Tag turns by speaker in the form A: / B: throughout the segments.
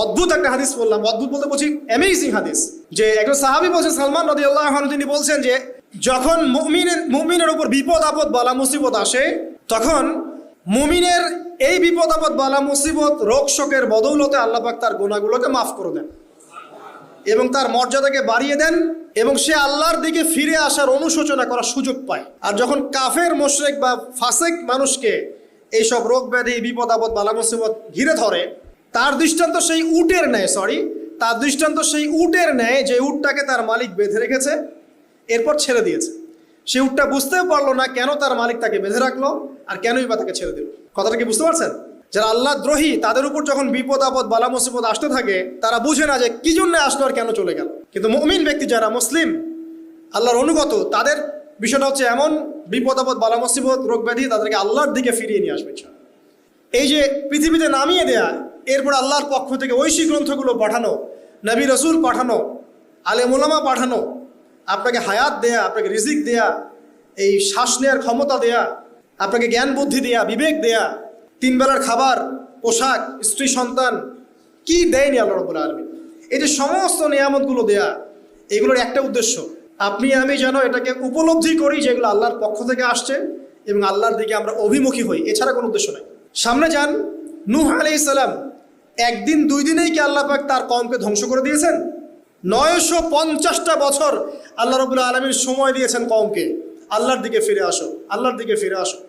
A: অদ্ভুত একটা হাদিস বললাম, অদ্ভুত বলতে বলছি অ্যামেজিং হাদিস, যে একজন সাহাবী বলছেন, সালমান রাদিয়াল্লাহু আনহু, তিনি বলছেন যে যখন মুমিনের উপর বিপদ আপদ বালা মুসিবত আসে, তখন মুমিনের এই বিপদ আপদ বালা মুসিবত রোগ শোকের বদৌলতে আল্লাহ পাক তার গুনাহগুলোকে মাফ করে দেন এবং তার মর্যাদাকে বাড়িয়ে দেন এবং সে আল্লাহর দিকে ফিরে আসার অনুশোচনা করার সুযোগ পায়। আর যখন কাফের মুশরিক বা ফাসিক মানুষকে এইসব রোগ ব্যাধি বিপদ আপদ বালা মুসিবত ঘিরে ধরে, তার দৃষ্টান্ত সেই উটের ন্যায় যে উটটাকে তার মালিক বেঁধে রেখেছে, এরপর ছেড়ে দিয়েছে। সে উটটা বুঝতেও পারলো না কেন তার মালিক তাকে বেঁধে রাখলো আর কেনই বা তাকে ছেড়ে দিল। কথাটা কি বুঝতে পারছেন? যারা আল্লাহ দ্রোহী, তাদের উপর যখন বিপদ আপদ বালা মুসিবত আসতে থাকে, তারা বুঝে না যে কি জন্য আসলো আর কেন চলে গেল। কিন্তু মুমিন ব্যক্তি যারা মুসলিম, আল্লাহর অনুগত, তাদের বিষয়টা হচ্ছে এমন বিপদ আপদ বালা মুসিবত রোগ ব্যাধি তাদেরকে আল্লাহর দিকে ফিরিয়ে নিয়ে আসবে। এই যে পৃথিবীতে নামিয়ে দেয়া, এরপর আল্লাহর পক্ষ থেকে ঐশী গ্রন্থগুলো পাঠানো, নবী রসুল পাঠানো, আলেম ওলামা পাঠানো, আপনাকে হায়াত দেয়া, আপনাকে রিজিক দেয়া, এই শ্বাস নেওয়ার ক্ষমতা দেয়া, আপনাকে জ্ঞান বুদ্ধি দেয়া, বিবেক দেয়া, 3 বেলার খাবার, পোশাক, স্ত্রী সন্তান, কি দেয়নি আল্লাহ রাব্বুল আলামিন। এই যে সমস্ত নিয়ামতগুলো দেয়া, এগুলোর একটা উদ্দেশ্য, আপনি আমি যেন এটাকে উপলব্ধি করি যেগুলো আল্লাহর পক্ষ থেকে আসছে এবং আল্লাহর দিকে আমরা অভিমুখী হই, এছাড়া কোনো উদ্দেশ্য নাই। সামনে যান, নূহ আলাইহিস সালাম, একদিন 2 দিনেই কি আল্লাহ পাক তার কওমকে ধ্বংস করে দিয়েছেন? 950টা বছর আল্লাহ রাব্বুল আলামিন সময় দিয়েছেন কওমকে, আল্লাহর দিকে ফিরে আসো, আল্লাহর দিকে ফিরে আসো।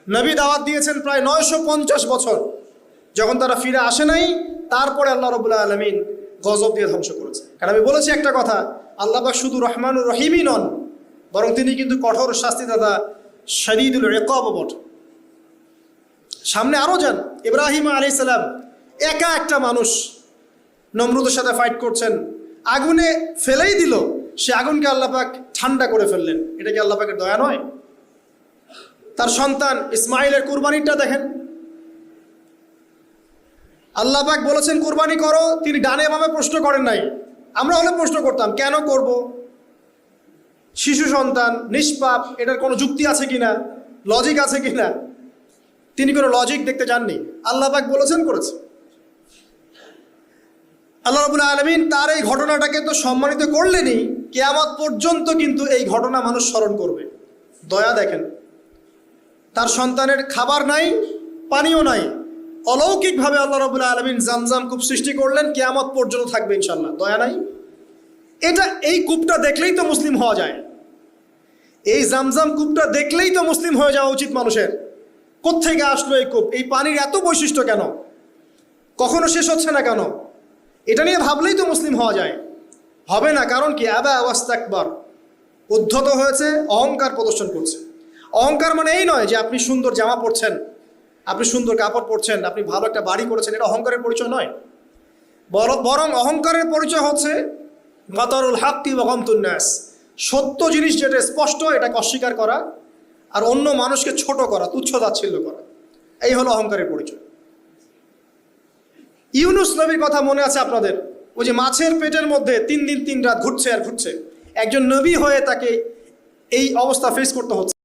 A: নবী দাওয়াত দিয়েছেন প্রায় 950 বছর, যখন তারা ফিরে আসে নাই, তারপরে আল্লাহ রাব্বুল আলামিন গজব দিয়ে ধ্বংস করেছে। কারণ আমি বলেছি একটা কথা, আল্লাহ পাক শুধু রহমানুর রহিমই নন, বরং তিনি কিন্তু কঠোর শাস্তিদাতা, শদীদুল ইকাব বটে। সামনে আরো যান, ইব্রাহিম আলাইহিস সালাম, একা একটা মানুষ নমরুদের সাথে ফাইট করছেন, আগুনে ফেলেই দিল, সে আগুনকে আল্লাহ পাক ঠান্ডা করে ফেললেন। এটা কি আল্লাহ পাকের দয়া নয়? তার সন্তান ইসমাইলের কুরবানিটা দেখেন, আল্লাহ পাক বলেছেন কুরবানি করো, তিনি ডানে বামে প্রশ্ন করেন নাই। আমরা হলে প্রশ্ন করতাম, কেন করব? শিশু সন্তান, নিষ্পাপ, এটার কোনো যুক্তি আছে কিনা, লজিক আছে কিনা? তিনি কোনো লজিক দেখতে যাননি, আল্লাহ পাক বলেছেন করেছে। আল্লাহ রাব্বুল আলামিন তার এই ঘটনাটাকে তো সম্মানিত করলেনই, কিয়ামত পর্যন্ত কিন্তু এই ঘটনা মানুষ স্মরণ করবে। দয়া দেখেন, তার সন্তানের খাবার নাই, পানিও নাই, অলৌকিকভাবে আল্লাহ রাব্বুল আলামিন জামজাম কূপ সৃষ্টি করলেন, কিয়ামত পর্যন্ত থাকবে ইনশাআল্লাহ। দয়া নাই? এই কূপটা দেখলেই তো মুসলিম হওয়া যায়, এই জামজাম কূপটা দেখলেই তো মুসলিম হয়ে যাওয়া উচিত মানুষের। কোত্থেকে আসলো এই কূপ? এই পানির এত বৈশিষ্ট্য কেন? কখনো শেষ হচ্ছে না কেন? এটা নিয়ে ভাবলেই তো মুসলিম হওয়া যায়। হবে না, কারণ কি? আবা ওয়াস্তাকবার, উদ্ধত হয়েছে, অহংকার প্রদর্শন করছে। অহংকার মানে এই নয় যে আপনি সুন্দর জামা পরছেন, আপনি সুন্দর কাপড় পরছেন, আপনি ভালো একটা বাড়ি করেছেন, এটা অহংকারের পরিচয় নয়। বরং অহংকারের পরিচয় হচ্ছে গাতারুল হাক্কি ওয়া গামতুন নাস, সত্য জিনিস যেটা স্পষ্ট এটাকে অস্বীকার করা আর অন্য মানুষকে ছোট করা, তুচ্ছ তাচ্ছিল্য করা, এই হলো অহংকারের পরিচয়। ইউনুস নবীর কথা মনে আছে আপনাদের? ওই যে মাছের পেটের মধ্যে 3 দিন 3 রাত ঘুরছে আর ঘুরছে, একজন নবী হয়ে তাকে এই অবস্থা ফেস করতে হচ্ছে।